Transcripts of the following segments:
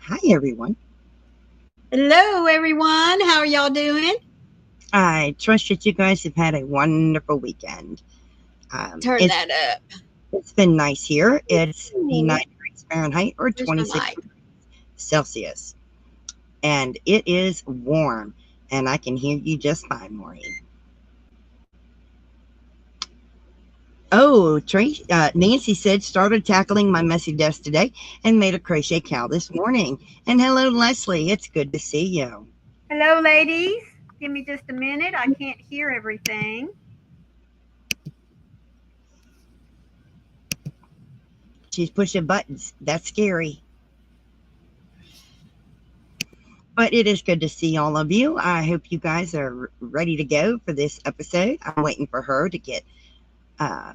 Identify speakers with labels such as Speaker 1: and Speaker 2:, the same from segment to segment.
Speaker 1: Hi, everyone.
Speaker 2: Hello, everyone. How are y'all doing?
Speaker 1: I trust that you guys have had a wonderful weekend.
Speaker 2: Turn that up.
Speaker 1: It's been nice here. It's 79 degrees Fahrenheit or 26 degrees Celsius. And it is warm. And I can hear you just fine, Maureen. Oh, Nancy said, started tackling my messy desk today and made a crochet cowl this morning. And hello, Leslie. It's good to see you.
Speaker 3: Hello, ladies. Give me just a minute. I can't hear everything.
Speaker 1: She's pushing buttons. That's scary. But it is good to see all of you. I hope you guys are ready to go for this episode. I'm waiting for her to get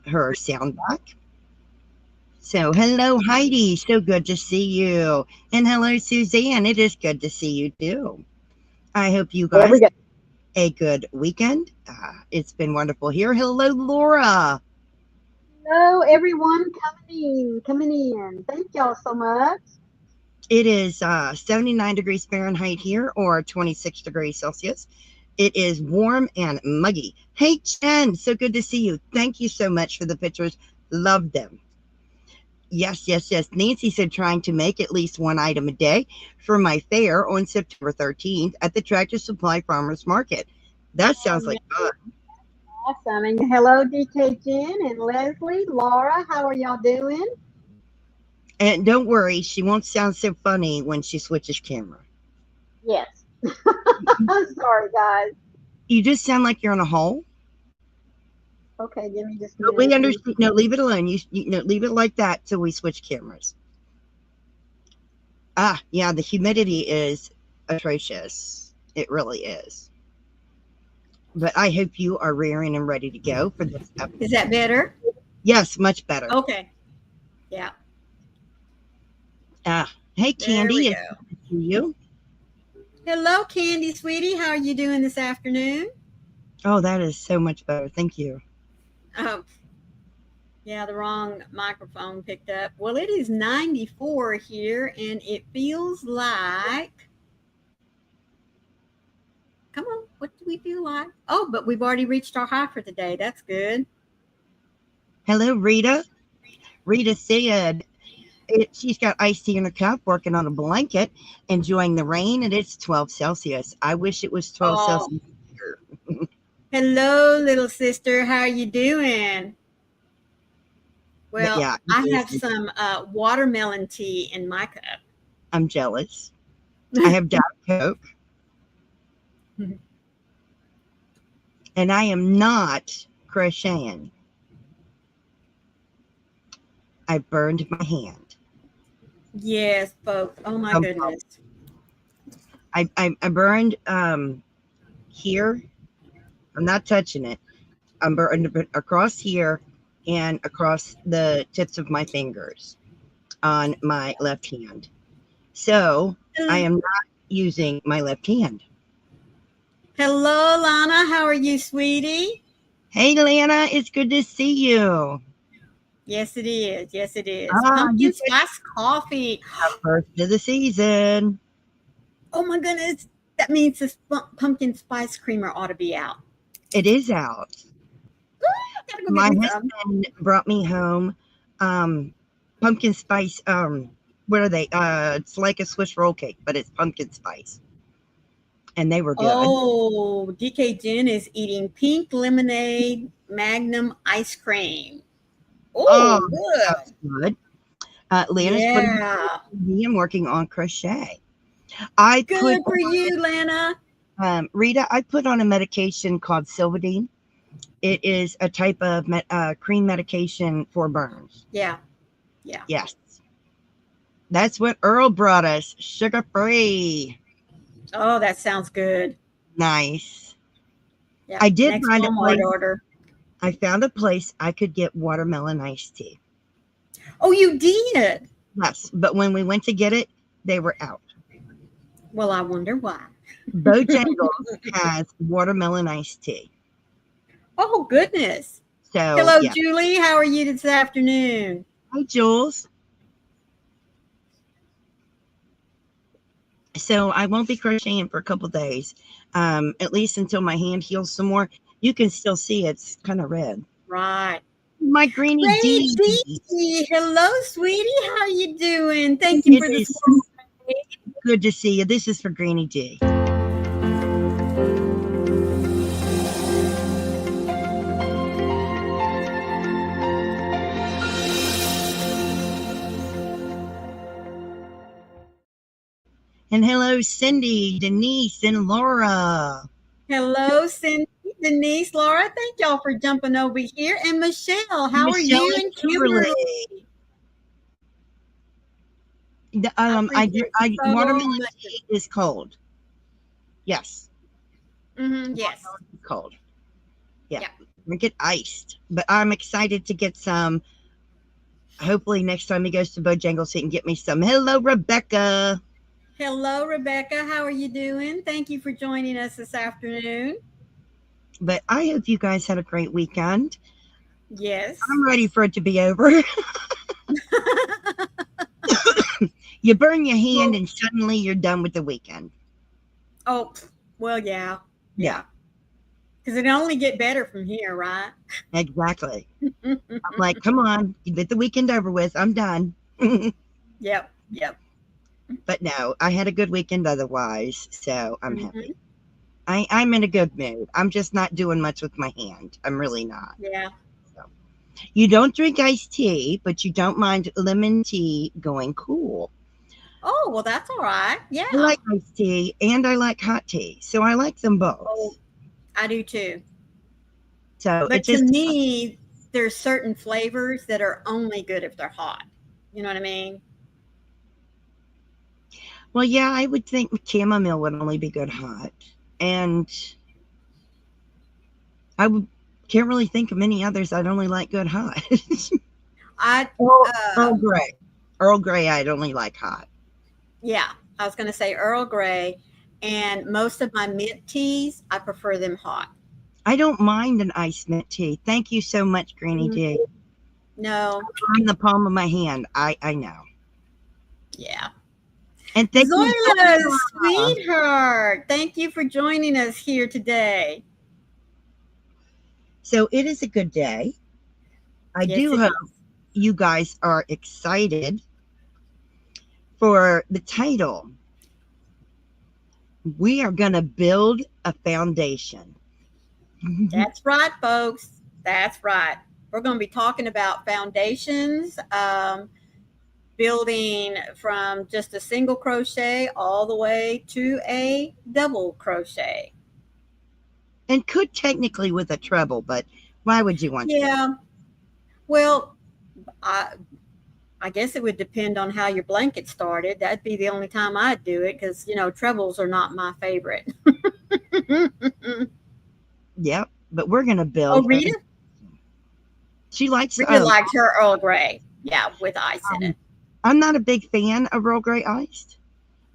Speaker 1: her sound back. So hello, Heidi. So good to see you. And hello, Suzanne. It is good to see you too. I hope you guys have a good weekend. It's been wonderful here. Hello, Laura.
Speaker 4: Hello, everyone coming in. Thank y'all so much.
Speaker 1: It is 79 degrees Fahrenheit here or 26 degrees Celsius. It is warm and muggy. Hey, Jen, so good to see you. Thank you so much for the pictures. Love them. Yes. Nancy said trying to make at least one item a day for my fair on September 13th at the Tractor Supply Farmers Market. That sounds like fun.
Speaker 4: Awesome. And hello, DK Jen and Leslie. Laura, how are y'all doing?
Speaker 1: And don't worry, she won't sound so funny when she switches camera.
Speaker 4: Yes. I'm sorry, guys.
Speaker 1: You just sound like you're in a hole.
Speaker 4: Okay, give me just a
Speaker 1: minute. We understand. No, leave it alone. You leave it like that till we switch cameras. Yeah, the humidity is atrocious. It really is. But I hope you are rearing and ready to go for this episode.
Speaker 2: Is that better?
Speaker 1: Yes, much better.
Speaker 2: Okay. Yeah.
Speaker 1: Hey, Candy. It's good to see you.
Speaker 2: Hello, Candy, sweetie. How are you doing this afternoon?
Speaker 1: Oh, that is so much better. Thank you.
Speaker 2: Oh, yeah, the wrong microphone picked up. Well, it is 94 here, and it feels like... Come on, what do we feel like? Oh, but we've already reached our high for today. That's good.
Speaker 1: Hello, Rita. Rita said she's got iced tea in her cup, working on a blanket, enjoying the rain, and it's 12 Celsius. I wish it was 12 Celsius here.
Speaker 2: Hello, little sister. How are you doing? Well, yeah, I have some watermelon tea in my cup.
Speaker 1: I'm jealous. I have Diet Coke. And I am not crocheting. I burned my hand.
Speaker 2: Yes, folks. Oh my goodness.
Speaker 1: I burned here. I'm not touching it. I'm burned across here and across the tips of my fingers on my left hand. So I am not using my left hand.
Speaker 2: Hello, Lana. How are you, sweetie?
Speaker 1: Hey, Lana. It's good to see you.
Speaker 2: Yes, it is. Yes, it is. Pumpkin spice coffee.
Speaker 1: First of the season.
Speaker 2: Oh, my goodness. That means this pumpkin spice creamer ought to be out.
Speaker 1: It is out.
Speaker 2: Ooh,
Speaker 1: my husband brought me home pumpkin spice. What are they? It's like a Swiss roll cake, but it's pumpkin spice. And they were good.
Speaker 2: Oh, DK Jen is eating pink lemonade Magnum ice cream. Oh, good.
Speaker 1: That's good. Lana's putting me and working on crochet.
Speaker 2: Good for you, Lana.
Speaker 1: Rita, I put on a medication called Silvadine, It is a type of cream medication for burns.
Speaker 2: Yeah.
Speaker 1: Yes. That's what Earl brought us. Sugar free.
Speaker 2: Oh, that sounds good.
Speaker 1: Nice.
Speaker 2: Yeah.
Speaker 1: I did
Speaker 2: Next
Speaker 1: find a
Speaker 2: Walmart
Speaker 1: place.
Speaker 2: order.
Speaker 1: I found a place I could get watermelon iced tea.
Speaker 2: Oh, you did?
Speaker 1: Yes, but when we went to get it, they were out.
Speaker 2: Well, I wonder why.
Speaker 1: Bojangles has watermelon iced tea.
Speaker 2: Oh, goodness.
Speaker 1: So,
Speaker 2: Hello,
Speaker 1: yeah.
Speaker 2: Julie. How are you this afternoon?
Speaker 1: Hi, Jules. So I won't be crocheting for a couple days, at least until my hand heals some more. You can still see it's kind of red.
Speaker 2: Right.
Speaker 1: My Greeny
Speaker 2: Greeny
Speaker 1: D.
Speaker 2: D. Hello, sweetie. How you doing? Thank you for this.
Speaker 1: Good to see you. This is for Greeny D. And hello, Cindy, Denise, and Laura.
Speaker 2: Hello, Cindy, Denise, Laura. Thank y'all for jumping over here. And Michelle, how are you? And Kimberly.
Speaker 1: Watermelon tea is cold. Yes.
Speaker 2: Yes.
Speaker 1: Cold. Yeah. Drink it iced. But I'm excited to get some. Hopefully next time he goes to Bojangles, he can get me some. Hello, Rebecca.
Speaker 2: Hello, Rebecca. How are you doing? Thank you for joining us this afternoon.
Speaker 1: But I hope you guys had a great weekend.
Speaker 2: Yes.
Speaker 1: I'm ready for it to be over. You burn your hand and suddenly you're done with the weekend.
Speaker 2: Oh, well, yeah.
Speaker 1: Yeah.
Speaker 2: Because it only get better from here, right?
Speaker 1: Exactly. I'm like, come on, you get the weekend over with. I'm done.
Speaker 2: Yep.
Speaker 1: But no, I had a good weekend otherwise, so I'm happy. I'm in a good mood. I'm just not doing much with my hand. I'm really not.
Speaker 2: Yeah.
Speaker 1: So, you don't drink iced tea, but you don't mind lemon tea going cool.
Speaker 2: Oh, well, that's all right. Yeah.
Speaker 1: I like iced tea and I like hot tea, so I like them both.
Speaker 2: Oh, I do too.
Speaker 1: So,
Speaker 2: but to me, there's certain flavors that are only good if they're hot. You know what I mean?
Speaker 1: Well, yeah, I would think chamomile would only be good hot. And I can't really think of many others I'd only like good hot. Earl Grey. Earl Grey I'd only like hot.
Speaker 2: Yeah, I was going to say Earl Grey. And most of my mint teas, I prefer them hot.
Speaker 1: I don't mind an iced mint tea. Thank you so much, Granny D.
Speaker 2: No.
Speaker 1: In the palm of my hand. I know.
Speaker 2: Yeah.
Speaker 1: And thank
Speaker 2: Zoila, sweetheart. Thank you for joining us here today.
Speaker 1: So it is a good day. I do hope you guys are excited for the title. We are going to build a foundation.
Speaker 2: That's right, folks. That's right. We're going to be talking about foundations, building from just a single crochet all the way to a double crochet.
Speaker 1: And could technically with a treble, but why would you want to?
Speaker 2: Yeah. Well, I guess it would depend on how your blanket started. That'd be the only time I'd do it because, trebles are not my favorite.
Speaker 1: Yep, but we're going to build.
Speaker 2: Oh, Rita?
Speaker 1: She likes
Speaker 2: Rita likes her Earl Grey. Yeah, with ice in it.
Speaker 1: I'm not a big fan of Earl Grey iced,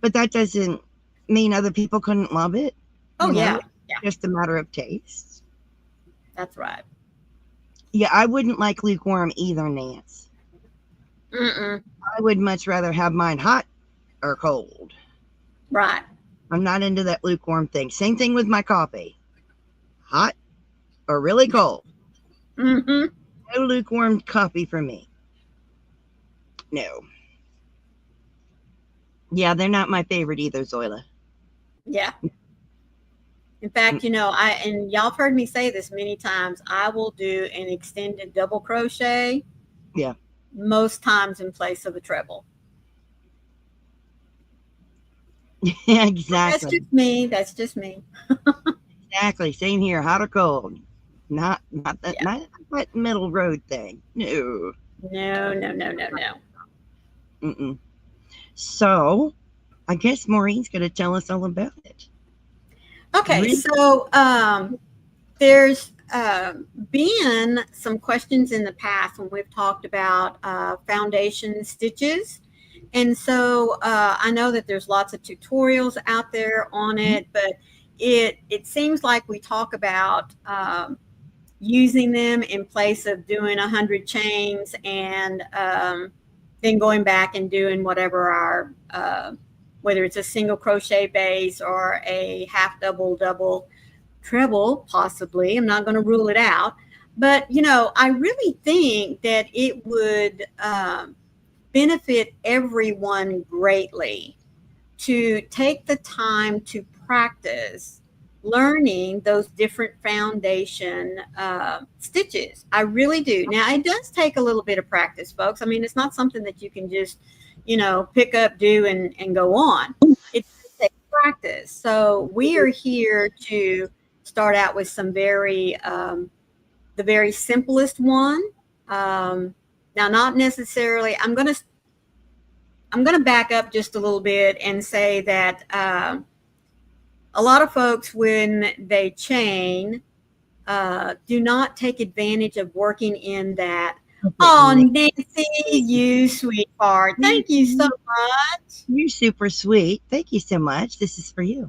Speaker 1: but that doesn't mean other people couldn't love it.
Speaker 2: Oh, yeah.
Speaker 1: Just a matter of taste.
Speaker 2: That's right.
Speaker 1: Yeah, I wouldn't like lukewarm either, Nance. I would much rather have mine hot or cold.
Speaker 2: Right.
Speaker 1: I'm not into that lukewarm thing. Same thing with my coffee. Hot or really cold. No lukewarm coffee for me. No. Yeah, they're not my favorite either, Zoila.
Speaker 2: Yeah. In fact, and y'all have heard me say this many times, I will do an extended double crochet.
Speaker 1: Yeah.
Speaker 2: Most times in place of a treble.
Speaker 1: Yeah, exactly.
Speaker 2: That's just me.
Speaker 1: Exactly. Same here. Hot or cold. Not that,
Speaker 2: Yeah.
Speaker 1: not that middle road thing. No.
Speaker 2: No, no, no, no, no.
Speaker 1: Mm-mm. So I guess Maureen's going to tell us all about it.
Speaker 2: Okay,
Speaker 1: Really?
Speaker 2: so there's been some questions in the past when we've talked about foundation stitches. And so I know that there's lots of tutorials out there on it, but it seems like we talk about using them in place of doing 100 chains and then going back and doing whatever our whether it's a single crochet base or a half double, double, treble, possibly. I'm not going to rule it out. But, you know, I really think that it would benefit everyone greatly to take the time to practice learning those different foundation stitches. I really do. Now, it does take a little bit of practice, folks. I mean, it's not something that you can just, you know, pick up, do, and go on. It takes practice. So we are here to start out with some very, the very simplest one. Now, not necessarily, I'm going to back up just a little bit and say that a lot of folks, when they chain, do not take advantage of working in that. Oh, Nancy, you sweetheart. Thank you so much.
Speaker 1: You're super sweet. Thank you so much. This is for you.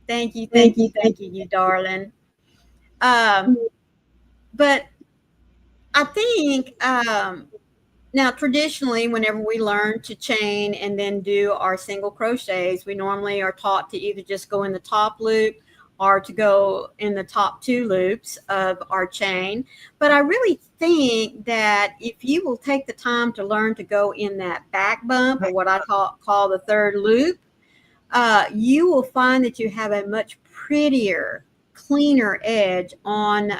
Speaker 2: Thank you, thank you, thank you, you darling. But I think now traditionally, whenever we learn to chain and then do our single crochets, we normally are taught to either just go in the top loop or to go in the top 2 loops of our chain. But I really think that if you will take the time to learn to go in that back bump, or what I call the 3rd loop, you will find that you have a much prettier, cleaner edge on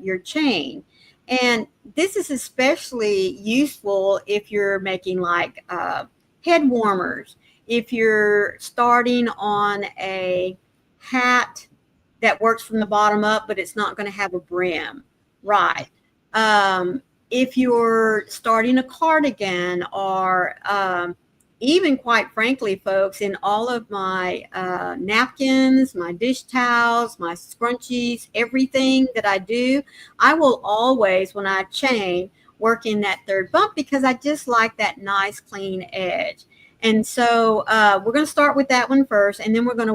Speaker 2: your chain. And this is especially useful if you're making like head warmers, if you're starting on a hat that works from the bottom up, but it's not going to have a brim, right? If you're starting a cardigan, or even, quite frankly, folks, in all of my napkins, my dish towels, my scrunchies, everything that I do, I will always, when I chain, work in that 3rd bump because I just like that nice clean edge. And so we're going to start with that one first, and then we're going to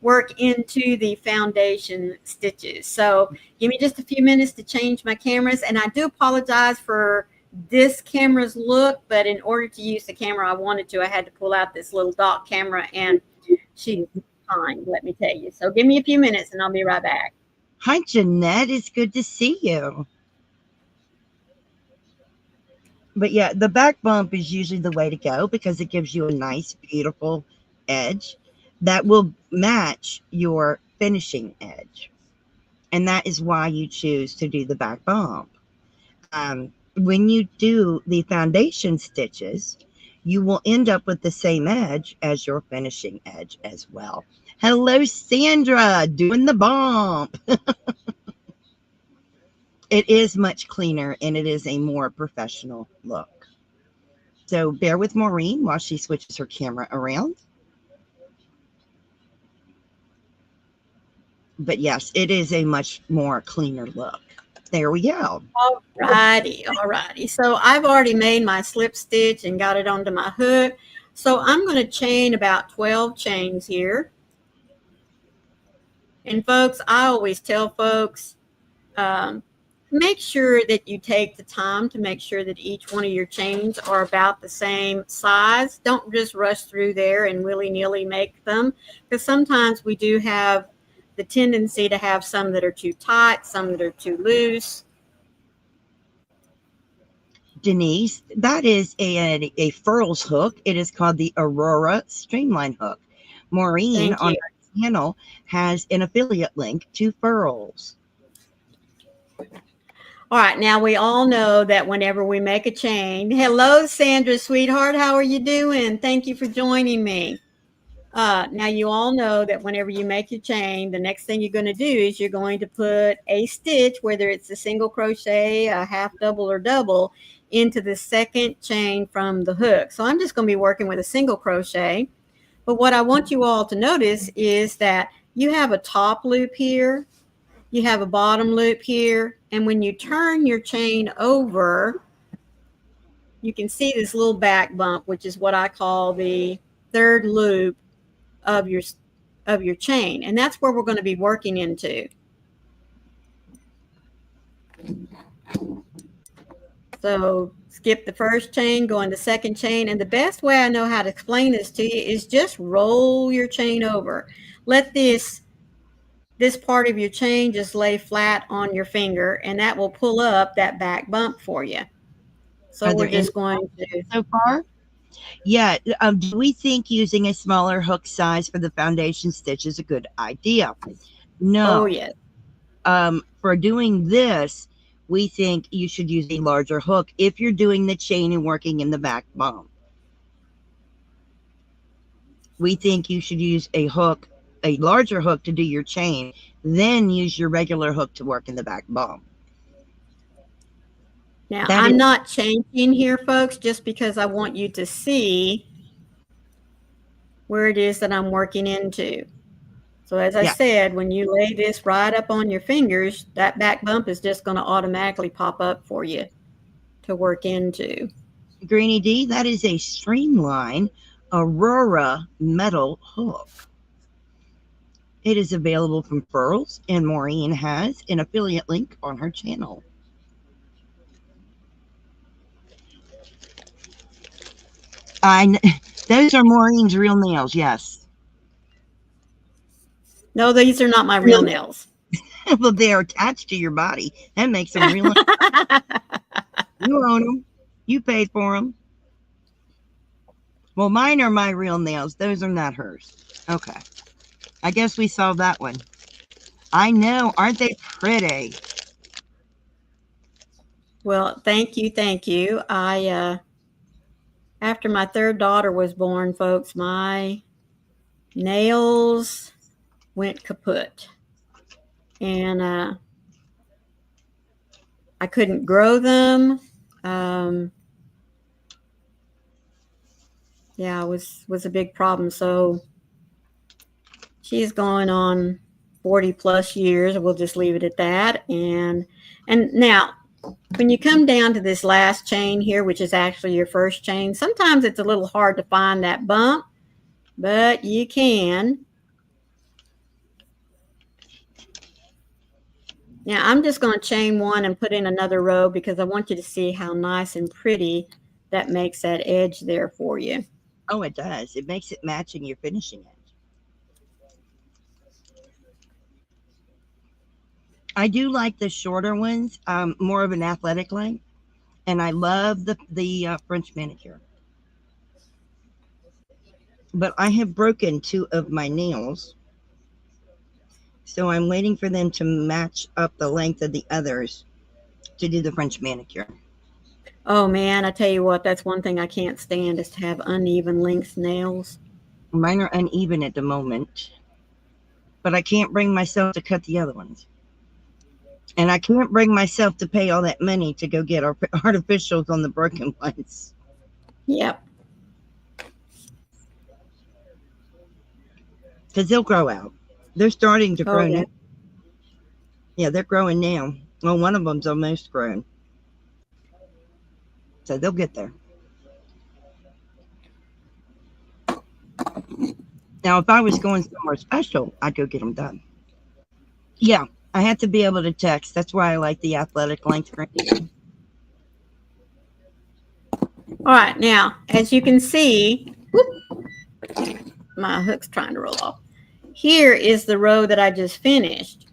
Speaker 2: work into the foundation stitches. So give me just a few minutes to change my cameras, and I do apologize for this camera's look, but in order to use the camera I wanted to, I had to pull out this little dot camera, and she's fine, let me tell you. So give me a few minutes and I'll be right back.
Speaker 1: Hi, Jeanette. It's good to see you. But yeah, the back bump is usually the way to go because it gives you a nice, beautiful edge that will match your finishing edge. And that is why you choose to do the back bump. When you do the foundation stitches, you will end up with the same edge as your finishing edge as well. Hello, Sandra, doing the bump. It is much cleaner and it is a more professional look. So bear with Maureen while she switches her camera around. But yes, it is a much more cleaner look. There we go.
Speaker 2: All righty. So I've already made my slip stitch and got it onto my hook. So I'm going to chain about 12 chains here. And folks, I always tell folks, make sure that you take the time to make sure that each one of your chains are about the same size. Don't just rush through there and willy-nilly make them, because sometimes we do have the tendency to have some that are too tight, some that are too loose.
Speaker 1: Denise, that is a furls hook. It is called the Aurora Streamline hook. Maureen on her channel has an affiliate link to furls.
Speaker 2: All right, now we all know that whenever we make a chain, hello, Sandra, sweetheart, how are you doing? Thank you for joining me. Now you all know that whenever you make your chain, the next thing you're going to do is you're going to put a stitch, whether it's a single crochet, a half double or double, into the second chain from the hook. So I'm just going to be working with a single crochet. But what I want you all to notice is that you have a top loop here, you have a bottom loop here, and when you turn your chain over, you can see this little back bump, which is what I call the third loop of your chain, and that's where we're going to be working into. So skip the first chain, go into second chain, and the best way I know how to explain this to you is just roll your chain over. Let this part of your chain just lay flat on your finger, and that will pull up that back bump for you. So we're just going to
Speaker 1: so far. Yeah. Do we think using a smaller hook size for the foundation stitch is a good idea? No.
Speaker 2: Oh yes.
Speaker 1: For doing this, we think you should use a larger hook if you're doing the chain and working in the back bump. We think you should use a larger hook to do your chain, then use your regular hook to work in the back bump.
Speaker 2: Now, I'm not changing here, folks, just because I want you to see where it is that I'm working into. So as I said, when you lay this right up on your fingers, that back bump is just going to automatically pop up for you to work into.
Speaker 1: Greenie D, that is a Streamline Aurora metal hook. It is available from Furls, and Maureen has an affiliate link on her channel. Those are Maureen's real nails, yes.
Speaker 2: No, these are not my real nails.
Speaker 1: Well, they're attached to your body. That makes them real. You own them. You paid for them. Well, mine are my real nails. Those are not hers. Okay. I guess we solved that one. I know. Aren't they pretty?
Speaker 2: Well, thank you. Thank you. After my third daughter was born, folks, my nails went kaput. And I couldn't grow them. Yeah, it was a big problem. So she's going on 40 plus years. We'll just leave it at that. And now, when you come down to this last chain here, which is actually your first chain, sometimes it's a little hard to find that bump, but you can. Now I'm just going to chain one and put in another row because I want you to see how nice and pretty that makes that edge there for you.
Speaker 1: Oh, it does. It makes it matching your finishing edge. I do like the shorter ones, more of an athletic length, and I love the French manicure. But I have broken 2 of my nails, so I'm waiting for them to match up the length of the others to do the French manicure.
Speaker 2: Oh man, I tell you what, that's one thing I can't stand is to have uneven length nails.
Speaker 1: Mine are uneven at the moment, but I can't bring myself to cut the other ones. And I can't bring myself to pay all that money to go get artificials on the broken ones.
Speaker 2: Yep.
Speaker 1: Because they'll grow out. They're starting to grow
Speaker 2: yeah.
Speaker 1: now. Yeah, they're growing now. Well, one of them's almost grown. So they'll get there. Now, if I was going somewhere special, I'd go get them done. Yeah, I have to be able to text. That's why I like the athletic length.
Speaker 2: All right, now, as you can see, my hook's trying to roll off. Here is the row that I just finished,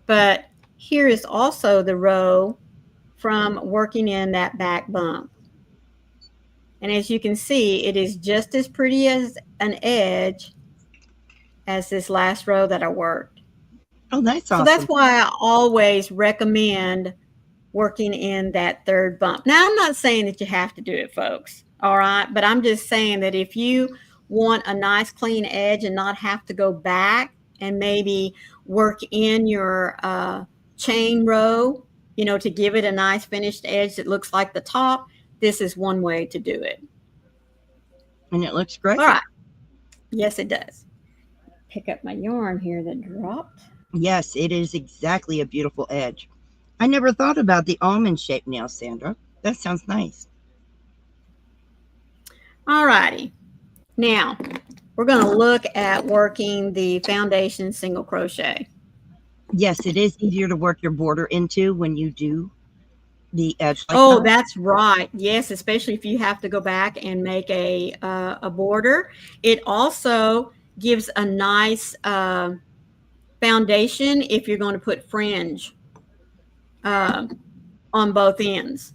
Speaker 2: but here is also the row from working in that back bump. And as you can see, it is just as pretty as an edge as this last row that I worked.
Speaker 1: Oh, that's awesome.
Speaker 2: So that's why I always recommend working in that third bump. Now, I'm not saying that you have to do it, folks. All right. But I'm just saying that if you want a nice clean edge and not have to go back and maybe work in your chain row, you know, to give it a nice finished edge that looks like the top, this is one way to do it.
Speaker 1: And it looks great.
Speaker 2: All right. Yes, it does. Pick up my yarn here that dropped.
Speaker 1: Yes, it is exactly a beautiful edge. I never thought about the almond shape nail, Sandra. That sounds nice.
Speaker 2: All righty. Now, we're going to look at working the foundation single crochet.
Speaker 1: Yes, it is easier to work your border into when you do the edge like
Speaker 2: Oh,
Speaker 1: that.
Speaker 2: that's right. Yes, especially if you have to go back and make a border. It also gives a nice foundation if you're going to put fringe on both ends.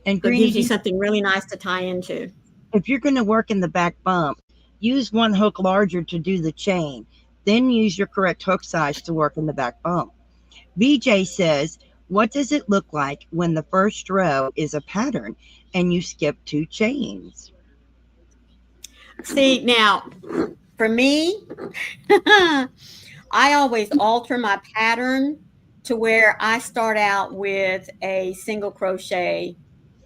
Speaker 1: And
Speaker 2: So it gives you
Speaker 1: Greenie,
Speaker 2: something really nice to tie into.
Speaker 1: if you're going to work in the back bump, use one hook larger to do the chain. Then use your correct hook size to work in the back bump. BJ says, what does it look like when the first row is a pattern and you skip 2 chains?
Speaker 2: See, now, for me, I always alter my pattern to where I start out with a single crochet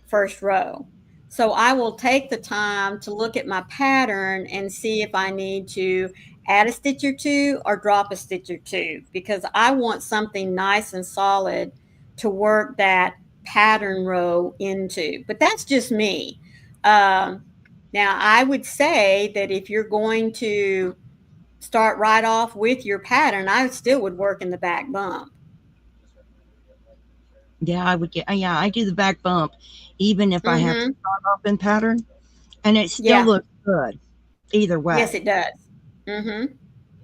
Speaker 2: first row. So I will take the time to look at my pattern and see if I need to add a stitch or two or drop a stitch or two, because I want something nice and solid to work that pattern row into. But that's just me. Now, I would say that if you're going to start right off with your pattern, I still would work in the back bump.
Speaker 1: Yeah, I do the back bump even if I have to start off in pattern, and it still looks good either way.
Speaker 2: Yes, it does.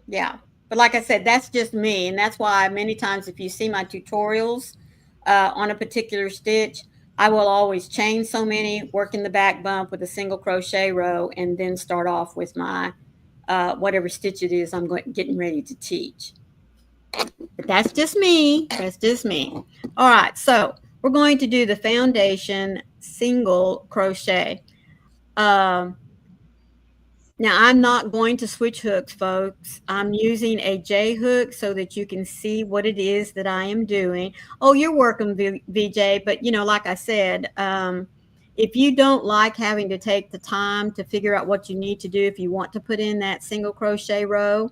Speaker 2: Yeah. But like I said, that's just me. And that's why many times if you see my tutorials on a particular stitch, I will always chain so many, work in the back bump with a single crochet row, and then start off with my whatever stitch it is I'm getting ready to teach. But that's just me. That's just me. All right. So we're going to do the foundation single crochet. Now, I'm not going to switch hooks, folks. I'm using a J hook so that you can see what it is that I am doing. Oh, you're working, VJ, but, you know, like I said, if you don't like having to take the time to figure out what you need to do if you want to put in that single crochet row,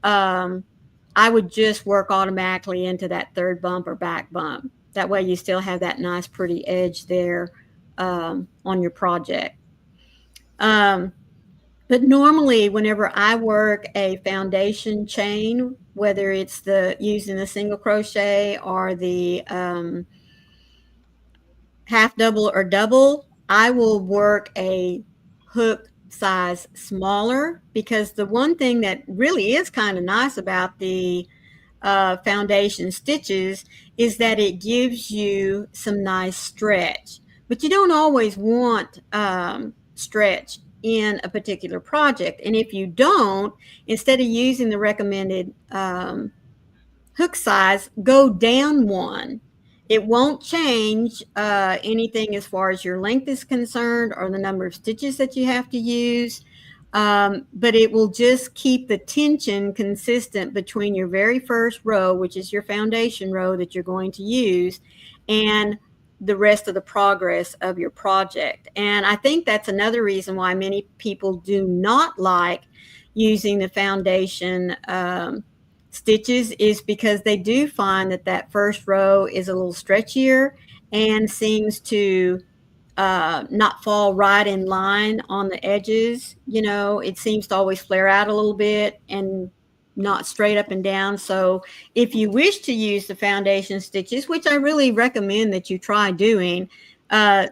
Speaker 2: I would just work automatically into that third bump or back bump. That way you still have that nice pretty edge there on your project. But normally, whenever I work a foundation chain, whether it's using the single crochet or the half double or double, I will work a hook size smaller, because the one thing that really is kind of nice about the foundation stitches is that it gives you some nice stretch. But you don't always want stretch in a particular project. And if you don't, instead of using the recommended hook size, go down one. It won't change anything as far as your length is concerned or the number of stitches that you have to use, but it will just keep the tension consistent between your very first row, which is your foundation row that you're going to use, and the rest of the progress of your project. And I think that's another reason why many people do not like using the foundation stitches, is because they do find that first row is a little stretchier and seems to not fall right in line on the edges. You know, it seems to always flare out a little bit and not straight up and down. So if you wish to use the foundation stitches, which I really recommend that you try doing,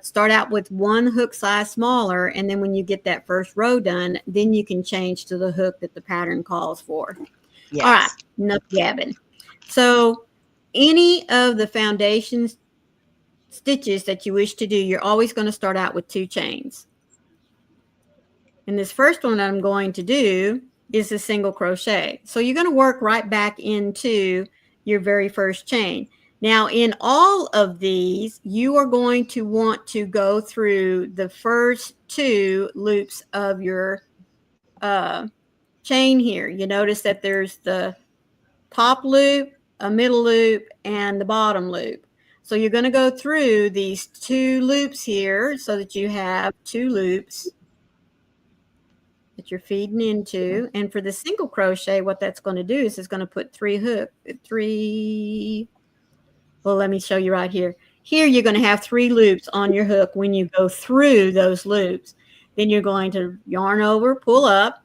Speaker 2: start out with one hook size smaller, and then when you get that first row done, then you can change to the hook that the pattern calls for. Yes. All right, enough gabbing. So any of the foundation stitches that you wish to do, you're always going to start out with 2 chains. And this first one I'm going to do is a single crochet. So you're going to work right back into your very first chain. Now, in all of these, you are going to want to go through the first 2 loops of your chain here. You notice that there's the top loop, a middle loop, and the bottom loop. So you're going to go through these 2 loops here so that you have 2 loops that you're feeding into. And for the single crochet, what that's going to do is it's going to put 3 well, let me show you right here. Here you're going to have 3 loops on your hook when you go through those loops. Then you're going to yarn over, pull up.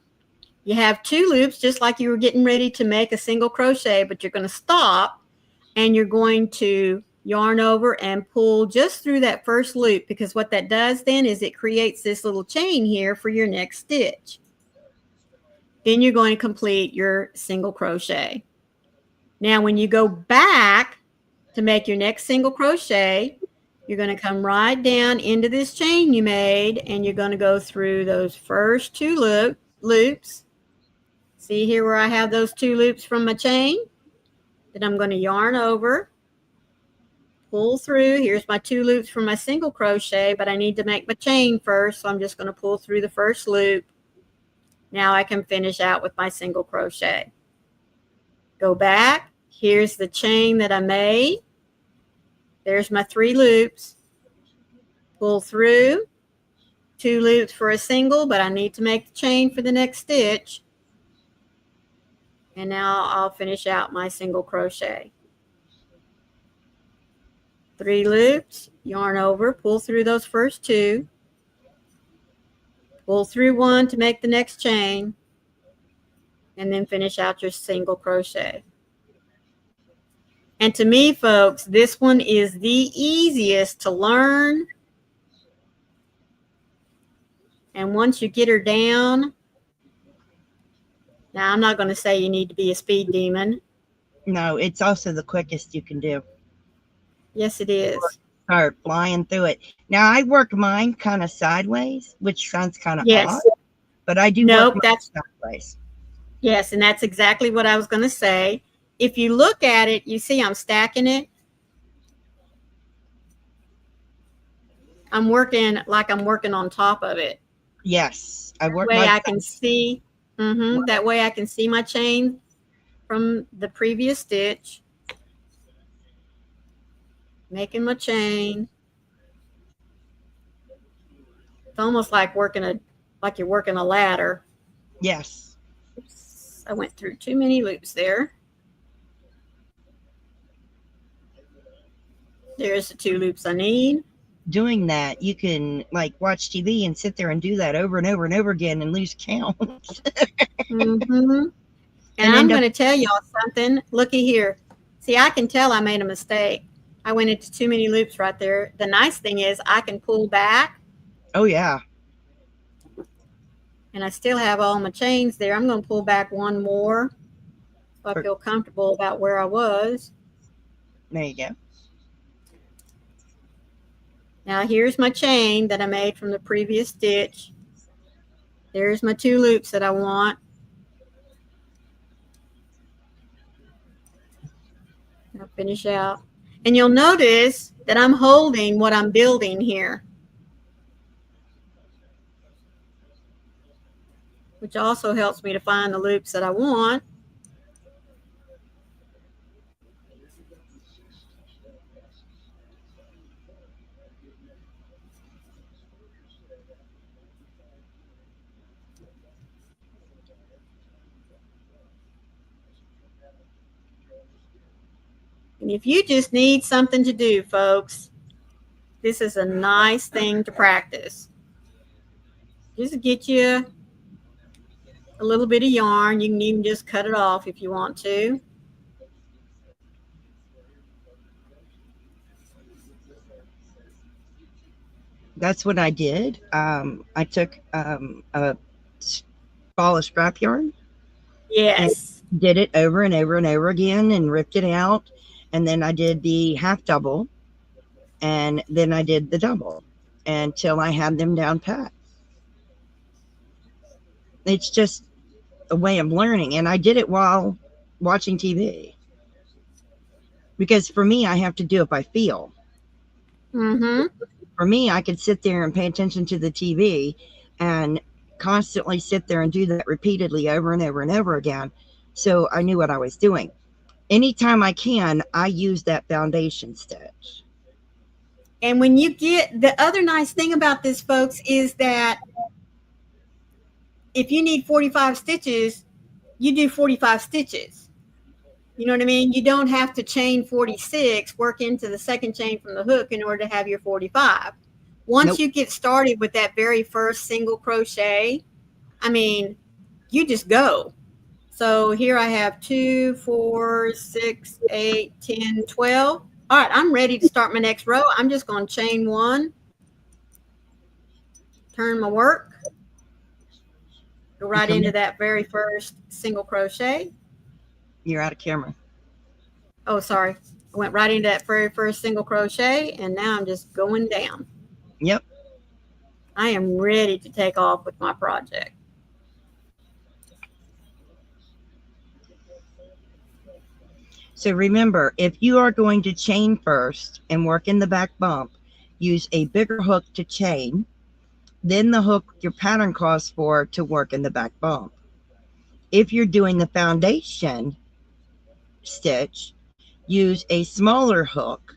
Speaker 2: You have 2 loops just like you were getting ready to make a single crochet, but you're going to stop and you're going to yarn over and pull just through that first loop, because what that does then is it creates this little chain here for your next stitch. Then you're going to complete your single crochet. Now, when you go back to make your next single crochet, you're going to come right down into this chain you made, and you're going to go through those first 2 loops. See here where I have those 2 loops from my chain? Then I'm going to yarn over, pull through. Here's my 2 loops from my single crochet, but I need to make my chain first, so I'm just going to pull through the first loop. Now I can finish out with my single crochet. Go back. Here's the chain that I made. There's my 3 loops. Pull through. 2 loops for a single, but I need to make the chain for the next stitch. And now I'll finish out my single crochet. 3 loops, yarn over, pull through those first 2. Pull through 1 to make the next chain. And then finish out your single crochet. And to me, folks, this one is the easiest to learn. And once you get her down, now I'm not going to say you need to be a speed demon.
Speaker 1: No, it's also the quickest you can do.
Speaker 2: Yes, it is.
Speaker 1: Start flying through it. Now, I work mine kind of sideways, which sounds kind of
Speaker 2: Yes.
Speaker 1: odd, but I do
Speaker 2: Nope,
Speaker 1: work mine sideways.
Speaker 2: Yes, and that's exactly what I was going to say. If you look at it, you see I'm stacking it. I'm working like I'm working on top of it.
Speaker 1: Yes, I work
Speaker 2: That way
Speaker 1: my
Speaker 2: I can see. That way I can see my chain from the previous stitch. Making my chain. It's almost like you're working a ladder.
Speaker 1: Yes.
Speaker 2: Oops, I went through too many loops there. There's the 2 loops I need.
Speaker 1: Doing that, you can like watch TV and sit there and do that over and over and over again and lose count.
Speaker 2: And I'm going to tell y'all something. Looky here. See, I can tell I made a mistake. I went into too many loops right there. The nice thing is I can pull back.
Speaker 1: Oh, yeah.
Speaker 2: And I still have all my chains there. I'm going to pull back 1 more so I feel comfortable about where I was.
Speaker 1: There you go.
Speaker 2: Now here's my chain that I made from the previous stitch. There's my 2 loops that I want. I'll finish out. And you'll notice that I'm holding what I'm building here, which also helps me to find the loops that I want. And if you just need something to do, folks, this is a nice thing to practice. Just get you a little bit of yarn. You can even just cut it off if you want to.
Speaker 1: That's what I did. I took a ball of scrap yarn.
Speaker 2: Yes.
Speaker 1: Did it over and over and over again and ripped it out. And then I did the half double. And then I did the double until I had them down pat. It's just a way of learning. And I did it while watching TV. Because for me, I have to do it by feel.
Speaker 2: Mm-hmm.
Speaker 1: For me, I could sit there and pay attention to the TV and constantly sit there and do that repeatedly over and over and over again. So I knew what I was doing. Anytime I can, I use that foundation stitch.
Speaker 2: And when you get, the other nice thing about this, folks, is that if you need 45 stitches, you do 45 stitches. You know what I mean? You don't have to chain 46, work into the second chain from the hook in order to have your 45. Once
Speaker 1: Nope.
Speaker 2: you get started with that very first single crochet, I mean, you just go. So here I have 2, 4, 6, 8, 10, 12. All right, I'm ready to start my next row. I'm just going to chain 1, turn my work, go right into that very first single crochet.
Speaker 1: You're out of camera.
Speaker 2: Oh, sorry. I went right into that very first single crochet, and now I'm just going down.
Speaker 1: Yep.
Speaker 2: I am ready to take off with my project.
Speaker 1: So remember, if you are going to chain first and work in the back bump, use a bigger hook to chain, then the hook your pattern calls for to work in the back bump. If you're doing the foundation stitch, use a smaller hook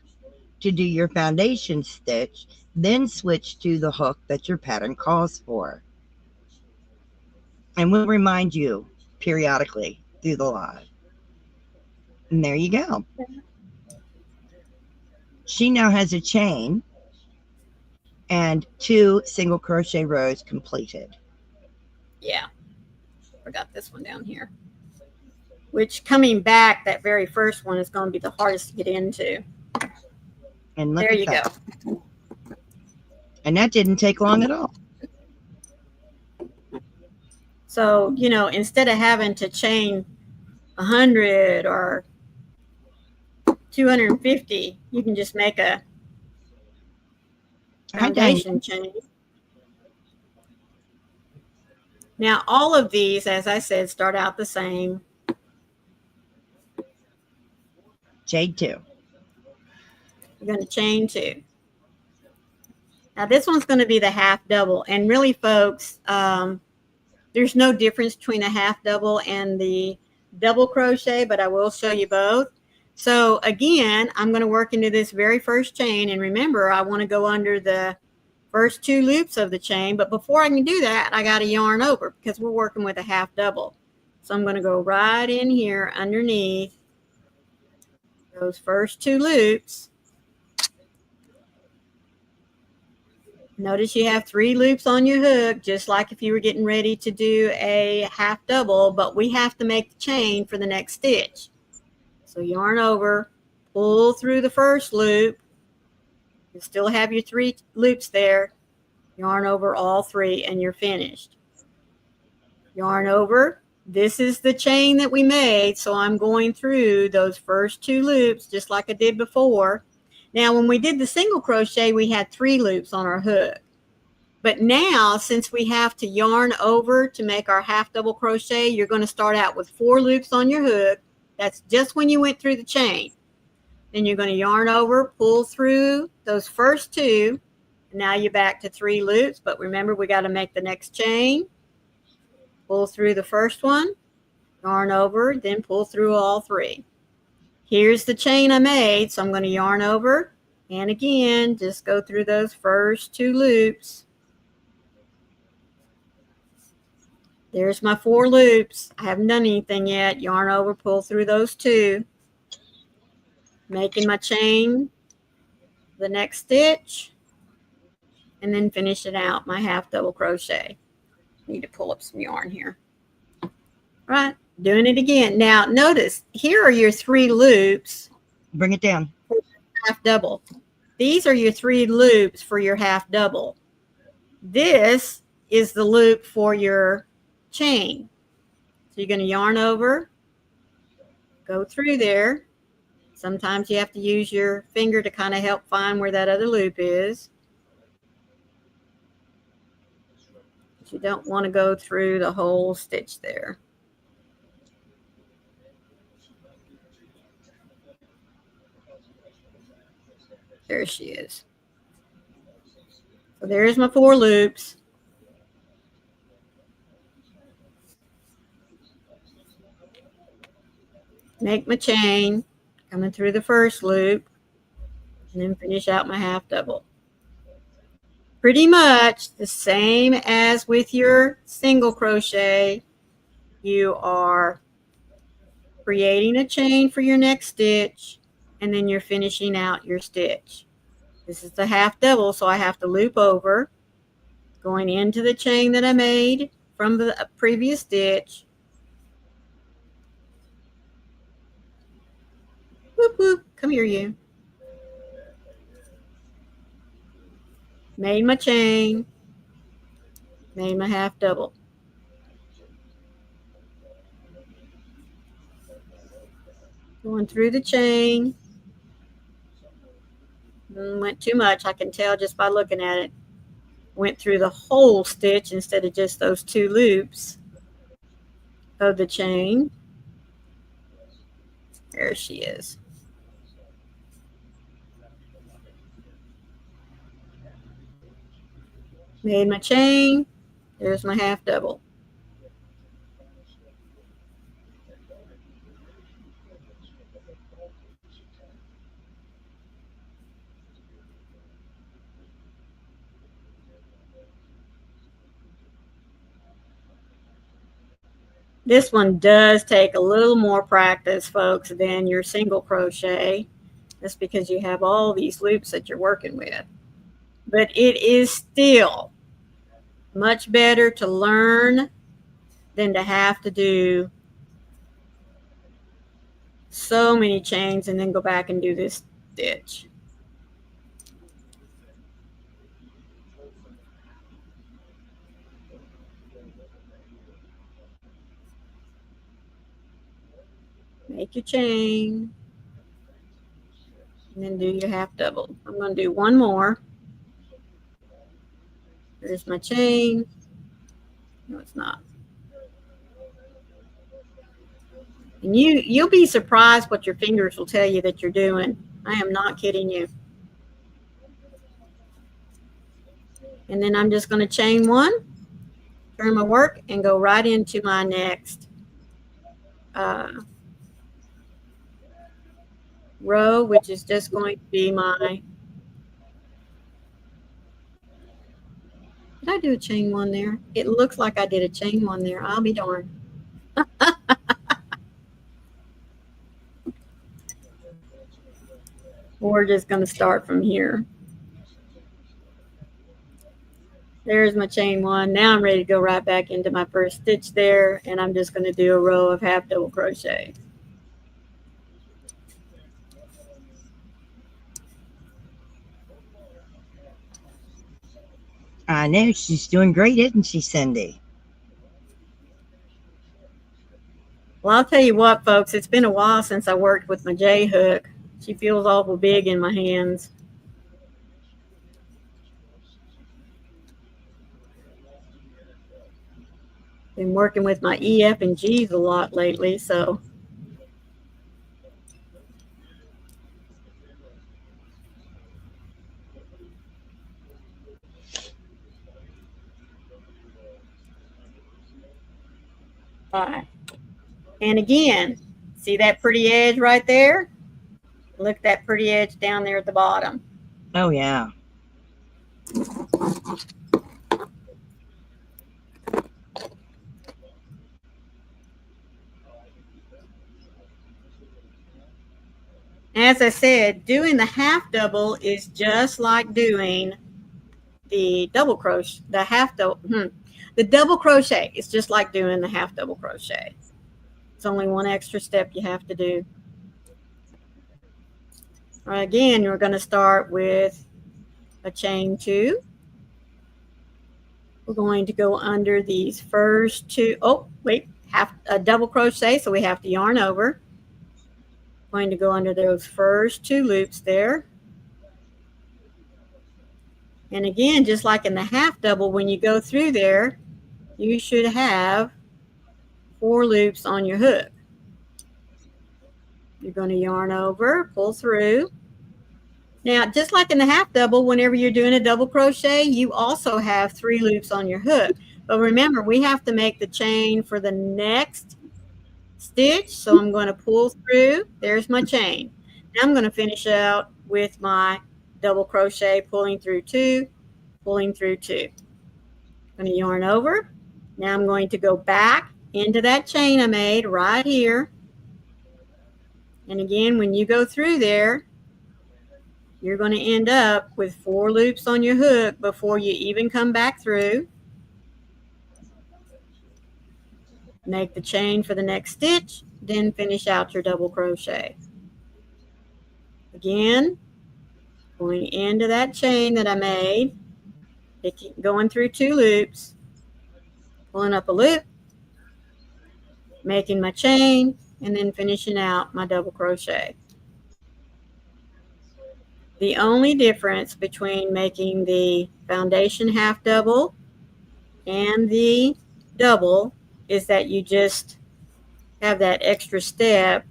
Speaker 1: to do your foundation stitch, then switch to the hook that your pattern calls for. And we'll remind you periodically through the live. And there you go. She now has a chain and 2 single crochet rows completed.
Speaker 2: Yeah, forgot this one down here. Which, coming back, that very first one is going to be the hardest to get into.
Speaker 1: And look
Speaker 2: there
Speaker 1: at
Speaker 2: you
Speaker 1: that.
Speaker 2: go.
Speaker 1: And that didn't take long at all.
Speaker 2: So, you know, instead of having to chain 100 or 250, you can just make a foundation chain. Now, all of these, as I said, start out the same.
Speaker 1: Chain 2.
Speaker 2: You're going to chain 2. Now, this one's going to be the half double. And really, folks, there's no difference between a half double and the double crochet, but I will show you both. So again, I'm going to work into this very first chain. And remember, I want to go under the first 2 loops of the chain. But before I can do that, I got to yarn over because we're working with a half double. So I'm going to go right in here underneath those first 2 loops. Notice you have 3 loops on your hook, just like if you were getting ready to do a half double, but we have to make the chain for the next stitch. So yarn over, pull through the first loop. You still have your 3 loops there. Yarn over all 3 and you're finished. Yarn over. This is the chain that we made, so I'm going through those first 2 loops just like I did before. Now, when we did the single crochet, we had 3 loops on our hook. But now, since we have to yarn over to make our half double crochet, you're going to start out with 4 loops on your hook. That's just when you went through the chain. Then you're going to yarn over, pull through those first 2. Now you're back to 3 loops, but remember, we got to make the next chain. Pull through the first one, yarn over, then pull through all 3. Here's the chain I made, so I'm going to yarn over, and again, just go through those first 2 loops. There's my 4 loops. I haven't done anything yet. Yarn over, pull through those 2. Making my chain, the next stitch, and then finish it out, my half double crochet. Need to pull up some yarn here. All right, doing it again. Now, notice, here are your 3 loops.
Speaker 1: Bring it down.
Speaker 2: Half double. These are your 3 loops for your half double. This is the loop for your chain. So you're going to yarn over, go through there. Sometimes you have to use your finger to kind of help find where that other loop is. But you don't want to go through the whole stitch there. There she is. So there's my 4 loops. Make my chain coming through the first loop, and then finish out my half double. Pretty much the same as with your single crochet. You are creating a chain for your next stitch, and then you're finishing out your stitch. This is the half double, so I have to loop over, going into the chain that I made from the previous stitch. Whoop, whoop, come here, you. Made my chain, made my half double. Going through the chain. Went too much, I can tell just by looking at it. Went through the whole stitch instead of just those 2 loops of the chain. There she is. Made my chain. There's my half double. This one does take a little more practice, folks, than your single crochet. That's because you have all these loops that you're working with. But it is still much better to learn than to have to do so many chains and then go back and do this stitch. Make your chain, and then do your half double. I'm going to do one more. There's my chain. No, it's not. And you'll be surprised what your fingers will tell you that you're doing. I am not kidding you. And then I'm just going to chain 1, turn my work, and go right into my next row, which is just going to be my, did I do a chain 1 there? It looks like I did a chain 1 there. I'll be darned. We're just going to start from here. There's my chain 1. Now I'm ready to go right back into my first stitch there, and I'm just going to do a row of half double crochet.
Speaker 1: I know she's doing great, isn't she, Cindy?
Speaker 2: Well, I'll tell you what, folks, it's been a while since I worked with my J hook. She feels awful big in my hands. Been working with my E, F, and G's a lot lately, so. All right. And again, see that pretty edge right there? Look at that pretty edge down there at the bottom.
Speaker 1: Oh, yeah.
Speaker 2: As I said, doing the half double is just like doing the double crochet, the half double. The double crochet is just like doing the half double crochet. It's only one extra step you have to do. All right, again, you're going to start with a chain 2. We're going to go under these first 2. Oh, wait, half a double crochet, so we have to yarn over. Going to go under those first 2 loops there. And again, just like in the half double, when you go through there, you should have 4 loops on your hook. You're going to yarn over, pull through, Now, just like in the half double, whenever you're doing a double crochet, you also have 3 loops on your hook. But remember, we have to make the chain for the next stitch. So I'm going to pull through. There's my chain. Now I'm going to finish out with my double crochet, pulling through 2, pulling through 2. I'm going to yarn over. Now I'm going to go back into that chain I made right here. And again, when you go through there, you're going to end up with 4 loops on your hook before you even come back through. Make the chain for the next stitch, then finish out your double crochet. Again, going into that chain that I made, going through 2 loops, pulling up a loop, making my chain, and then finishing out my double crochet. The only difference between making the foundation half double and the double is that you just have that extra step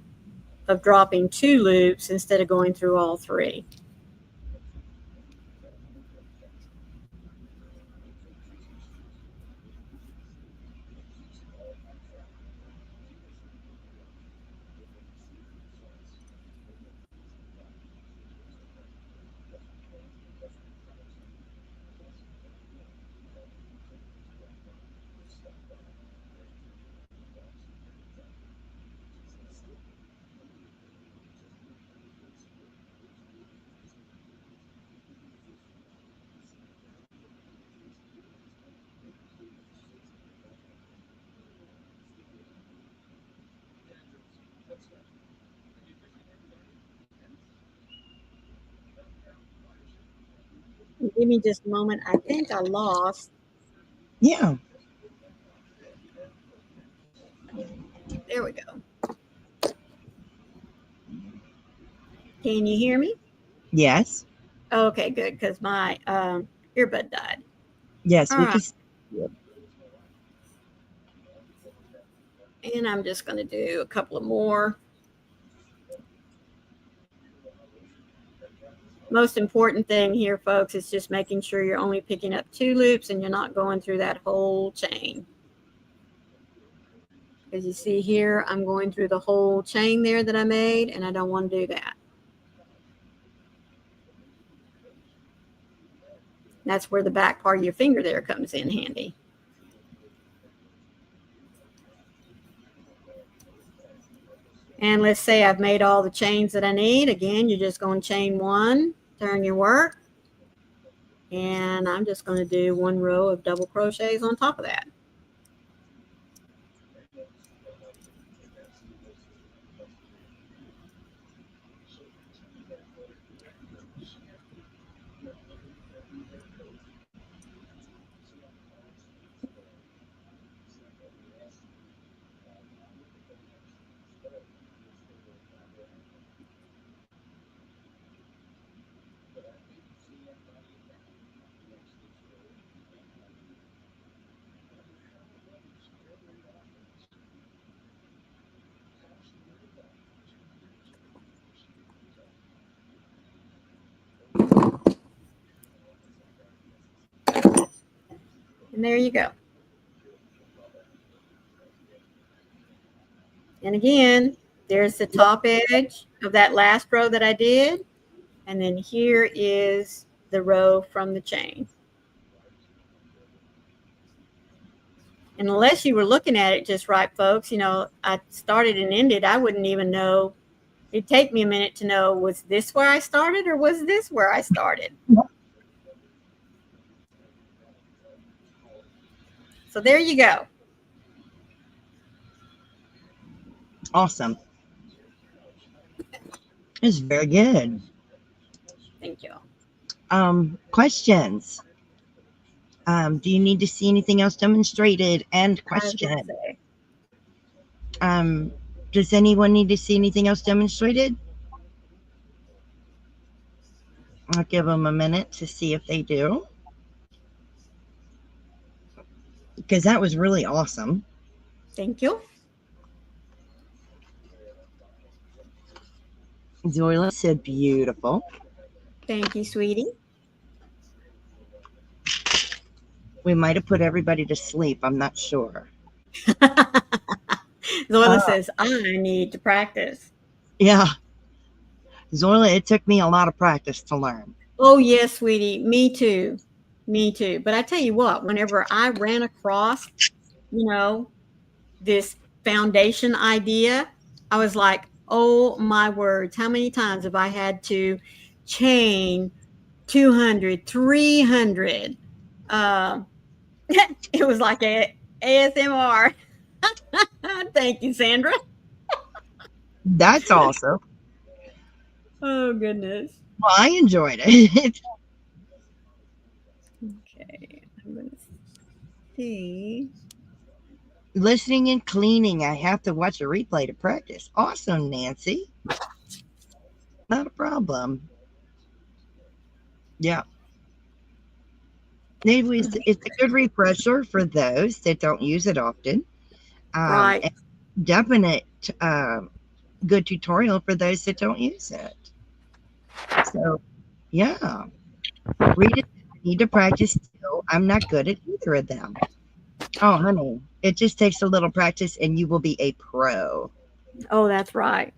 Speaker 2: of dropping 2 loops instead of going through all 3. Give me just a moment. I think I lost.
Speaker 1: Yeah.
Speaker 2: There we go. Can you hear me?
Speaker 1: Yes.
Speaker 2: Okay, good, because my earbud died.
Speaker 1: Yes,
Speaker 2: All
Speaker 1: we
Speaker 2: right.
Speaker 1: can see you.
Speaker 2: And I'm just going to do a couple of more. Most important thing here, folks, is just making sure you're only picking up 2 loops and you're not going through that whole chain. As you see here, I'm going through the whole chain there that I made, and I don't want to do that. That's where the back part of your finger there comes in handy. And let's say I've made all the chains that I need. Again, you're just going to chain 1, turn your work, and I'm just going to do 1 row of double crochets on top of that. And there you go. And again, there's the top edge of that last row that I did. And then here is the row from the chain. And unless you were looking at it just right, folks, you know, I started and ended, I wouldn't even know. It'd take me a minute to know, was this where I started or was this where I started? So there you go.
Speaker 1: Awesome. It's very good.
Speaker 2: Thank you.
Speaker 1: Questions? Do you need to see anything else demonstrated? And question. Does anyone need to see anything else demonstrated? I'll give them a minute to see if they do. Because that was really awesome.
Speaker 2: Thank you.
Speaker 1: Zoila said beautiful.
Speaker 2: Thank you, sweetie.
Speaker 1: We might have put everybody to sleep. I'm not sure.
Speaker 2: Zoila says, I need to practice.
Speaker 1: Yeah. Zoila, it took me a lot of practice to learn.
Speaker 2: Oh, yes, sweetie. Me too. Me too. But I tell you what, whenever I ran across, this foundation idea, I was like, oh my words, how many times have I had to chain 200, 300? It was like a ASMR. Thank you, Sandra.
Speaker 1: That's awesome.
Speaker 2: Oh, goodness.
Speaker 1: Well, I enjoyed it.
Speaker 2: Okay, I'm going to see.
Speaker 1: Listening and cleaning. I have to watch a replay to practice. Awesome, Nancy. Not a problem. Yeah. Maybe it's a good refresher for those that don't use it often.
Speaker 2: Right.
Speaker 1: Definite good tutorial for those that don't use it. So, yeah. Read it. I need to practice too. I'm not good at either of them. Oh, honey, it just takes a little practice and you will be a pro.
Speaker 2: Oh, that's right.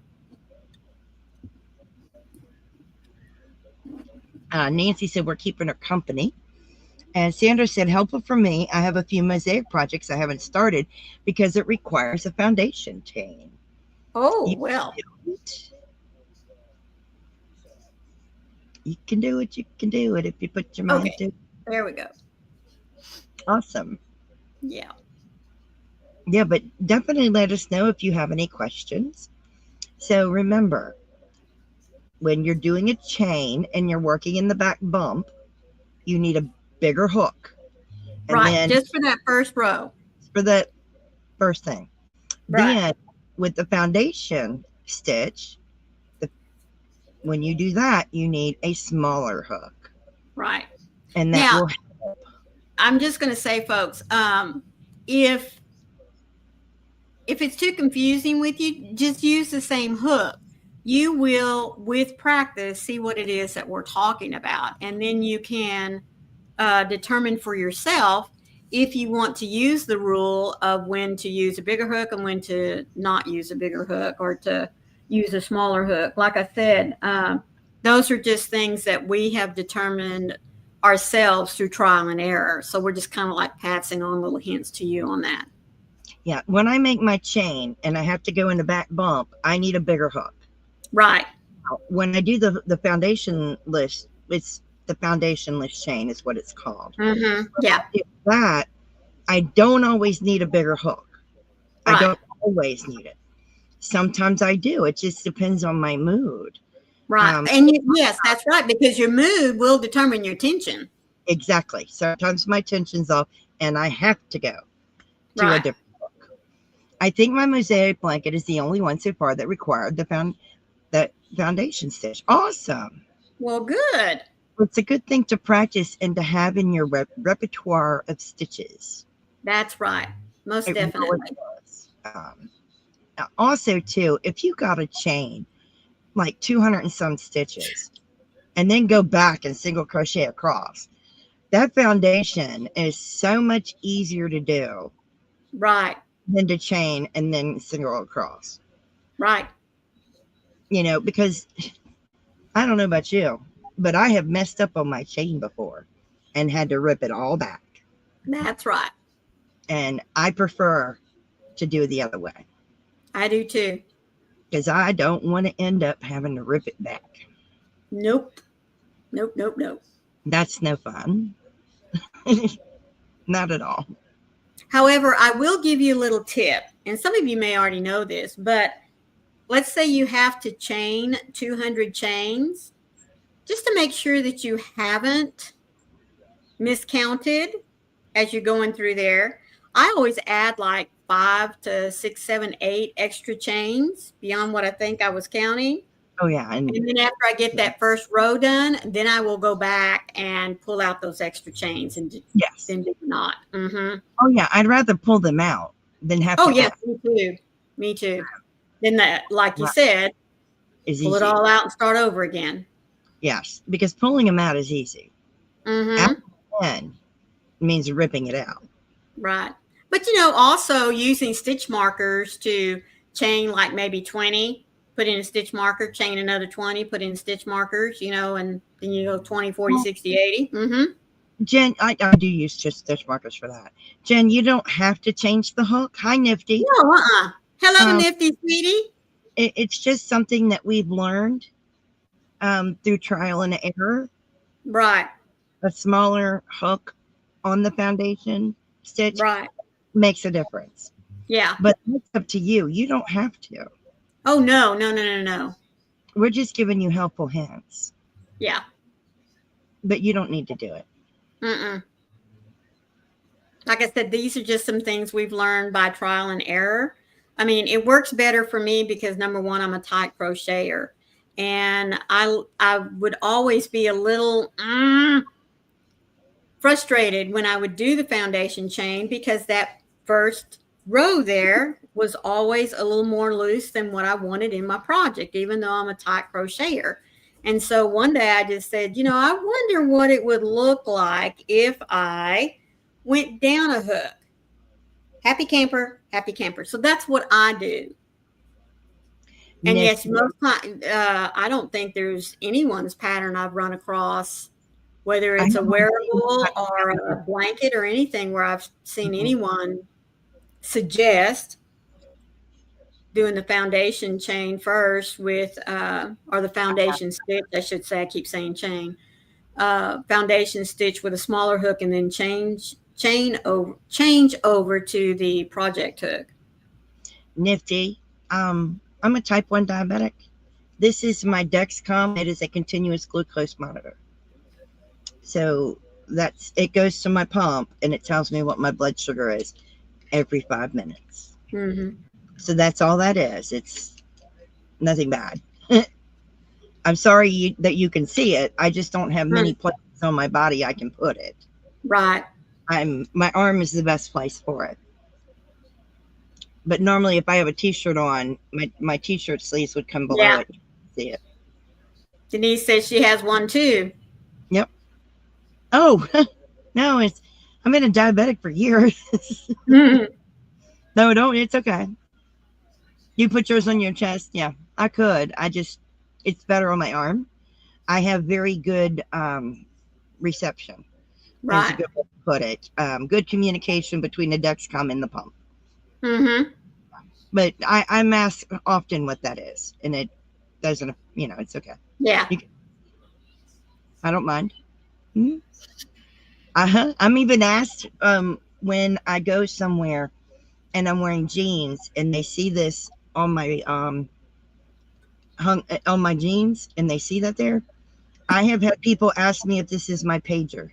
Speaker 1: Nancy said we're keeping her company. And Sandra said, helpful for me. I have a few mosaic projects I haven't started because it requires a foundation chain.
Speaker 2: Oh, well.
Speaker 1: You can do it. You can do it if you put your mind to it.
Speaker 2: There we go.
Speaker 1: Awesome.
Speaker 2: Yeah.
Speaker 1: Yeah, but definitely let us know if you have any questions. So remember, when you're doing a chain and you're working in the back bump, you need a bigger hook. And
Speaker 2: right,
Speaker 1: then
Speaker 2: just for that first row.
Speaker 1: For the first thing.
Speaker 2: Right.
Speaker 1: Then with the foundation stitch, when you do that, you need a smaller hook.
Speaker 2: Right.
Speaker 1: And that will help.
Speaker 2: I'm just going to say, folks, if it's too confusing with you, just use the same hook. You will, with practice, see what it is that we're talking about. And then you can determine for yourself if you want to use the rule of when to use a bigger hook and when to not use a bigger hook or to use a smaller hook. Like I said, those are just things that we have determined ourselves through trial and error. So we're just kind of like passing on little hints to you on that.
Speaker 1: Yeah. When I make my chain and I have to go in the back bump, I need a bigger hook.
Speaker 2: Right.
Speaker 1: When I do the foundation list, it's the foundation list chain is what it's called.
Speaker 2: Mm-hmm. Yeah.
Speaker 1: That I don't always need a bigger hook. Right. I don't always need it. Sometimes I do. It just depends on my mood.
Speaker 2: Right. Yes, that's right. Because your mood will determine your tension.
Speaker 1: Exactly. Sometimes my tension's off and I have to go to a different hook. I think my mosaic blanket is the only one so far that required the foundation stitch. Awesome.
Speaker 2: Well, good.
Speaker 1: It's a good thing to practice and to have in your repertoire of stitches.
Speaker 2: That's right. Most definitely.
Speaker 1: Really also, too, if you got a chain, like 200 and some stitches, and then go back and single crochet across, that foundation is so much easier to do.
Speaker 2: Right.
Speaker 1: Than to chain and then single across.
Speaker 2: Right.
Speaker 1: Because I don't know about you, but I have messed up on my chain before and had to rip it all back.
Speaker 2: That's right.
Speaker 1: And I prefer to do it the other way.
Speaker 2: I do too.
Speaker 1: Because I don't want to end up having to rip it back.
Speaker 2: Nope.
Speaker 1: That's no fun. Not at all.
Speaker 2: However, I will give you a little tip. And some of you may already know this, but let's say you have to chain 200 chains. Just to make sure that you haven't miscounted as you're going through there, I always add like 5 to 6, 7, 8 extra chains beyond what I think I was counting.
Speaker 1: Oh, yeah.
Speaker 2: And then after I get that first row done, then I will go back and pull out those extra chains and then do not. Mm-hmm.
Speaker 1: Oh, yeah. I'd rather pull them out than have to.
Speaker 2: Oh, yes. Me too. Then that, like you said, pull it all out and start over again.
Speaker 1: Yes, because pulling them out is easy.
Speaker 2: Mm-hmm.
Speaker 1: Then means ripping it out.
Speaker 2: Right. But you know, also using stitch markers to chain like maybe 20, put in a stitch marker, chain another 20, put in stitch markers, you know, and then you go 20, 40, 60, 80. Mm-hmm.
Speaker 1: Jen, I do use just stitch markers for that. Jen, you don't have to change the hook. Hi, Nifty.
Speaker 2: No, hello,
Speaker 1: Um,
Speaker 2: Nifty Sweetie.
Speaker 1: It's just something that we've learned through trial and error.
Speaker 2: Right.
Speaker 1: A smaller hook on the foundation stitch
Speaker 2: Right.
Speaker 1: makes a difference.
Speaker 2: Yeah.
Speaker 1: But it's up to you. You don't have to.
Speaker 2: Oh, no, no, no, no, no.
Speaker 1: We're just giving you helpful hints.
Speaker 2: Yeah.
Speaker 1: But you don't need to do it.
Speaker 2: Mm-mm. Like I said, these are just some things we've learned by trial and error. I mean, it works better for me because number one, I'm a tight crocheter. And I would always be a little frustrated when I would do the foundation chain because that first row there was always a little more loose than what I wanted in my project, even though I'm a tight crocheter. And so one day I just said, you know, I wonder what it would look like if I went down a hook. Happy camper, happy camper. So that's what I do. And yes, most time, I don't think there's anyone's pattern I've run across, whether it's a wearable or a blanket or anything, where I've seen anyone suggest doing the foundation chain first with, or the foundation stitch, I should say. I keep saying chain. Foundation stitch with a smaller hook, and then change over to the project hook.
Speaker 1: Nifty. I'm a type 1 diabetic. This is my Dexcom. It is a continuous glucose monitor. So it goes to my pump and it tells me what my blood sugar is every 5 minutes.
Speaker 2: Mm-hmm.
Speaker 1: So that's all that is. It's nothing bad. I'm sorry that you can see it. I just don't have many places on my body I can put it.
Speaker 2: Right.
Speaker 1: My arm is the best place for it. But normally if I have a t-shirt on, my t-shirt sleeves would come below it. See it.
Speaker 2: Denise says she has one too.
Speaker 1: Yep. Oh, no, I've been a diabetic for years. No, don't. It's okay. You put yours on your chest. Yeah, I could. It's better on my arm. I have very good reception.
Speaker 2: Right.
Speaker 1: That's a good way to put it. Good communication between the Dexcom and the pump.
Speaker 2: Mm-hmm.
Speaker 1: But I'm asked often what that is, and it doesn't, it's okay.
Speaker 2: Yeah.
Speaker 1: I don't mind. Mm-hmm. I'm even asked when I go somewhere and I'm wearing jeans and they see this on my on my jeans and they see that there. I have had people ask me if this is my pager.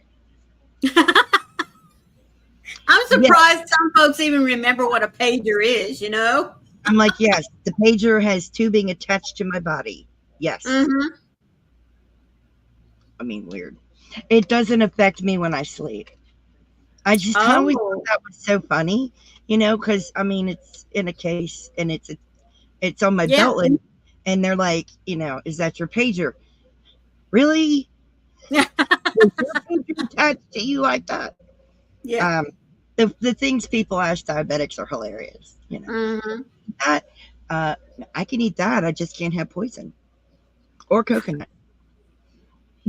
Speaker 2: I'm surprised some folks even remember what a pager is, you know?
Speaker 1: I'm like, yes, the pager has tubing attached to my body. Yes.
Speaker 2: Mm-hmm.
Speaker 1: I mean, weird. It doesn't affect me when I sleep. I just always thought that was so funny, because I mean, it's in a case and it's on my belt, and they're like, is that your pager? Really? Is your pager attached to you like that?
Speaker 2: Yeah.
Speaker 1: The things people ask diabetics are hilarious.
Speaker 2: Mm-hmm.
Speaker 1: That I can eat that. I just can't have poison or coconut.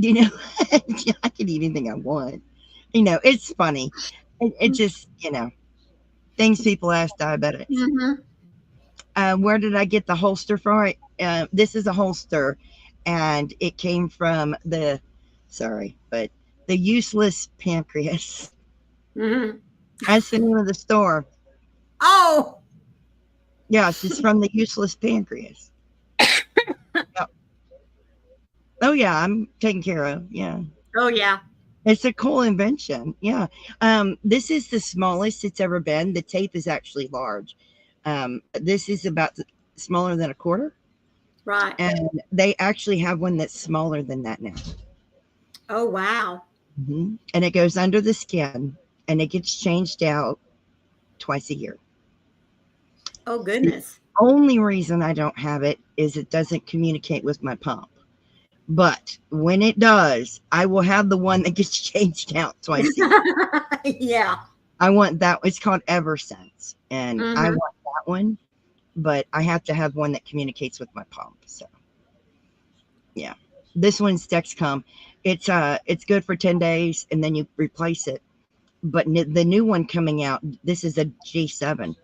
Speaker 1: I can eat anything I want. It's funny. It just, things people ask diabetics.
Speaker 2: Mm-hmm.
Speaker 1: Where did I get the holster from? This is a holster, and it came from the useless pancreas.
Speaker 2: Mm-hmm.
Speaker 1: That's the name of the store.
Speaker 2: Oh.
Speaker 1: Yes, it's from the useless pancreas. Yep. Oh yeah, I'm taken care of. Yeah.
Speaker 2: Oh yeah.
Speaker 1: It's a cool invention. Yeah. This is the smallest it's ever been. The tape is actually large. This is about smaller than a quarter.
Speaker 2: Right.
Speaker 1: And they actually have one that's smaller than that now.
Speaker 2: Oh, wow.
Speaker 1: Mm-hmm. And it goes under the skin and it gets changed out twice a year.
Speaker 2: Oh, goodness.
Speaker 1: The only reason I don't have it is it doesn't communicate with my pump. But when it does, I will have the one that gets changed out twice a year.
Speaker 2: Yeah.
Speaker 1: I want that. It's called Eversense, and I
Speaker 2: Mhm.
Speaker 1: want that one. But I have to have one that communicates with my pump. So, yeah, this one's Dexcom. It's good for 10 days, and then you replace it. But the new one coming out, this is a G7.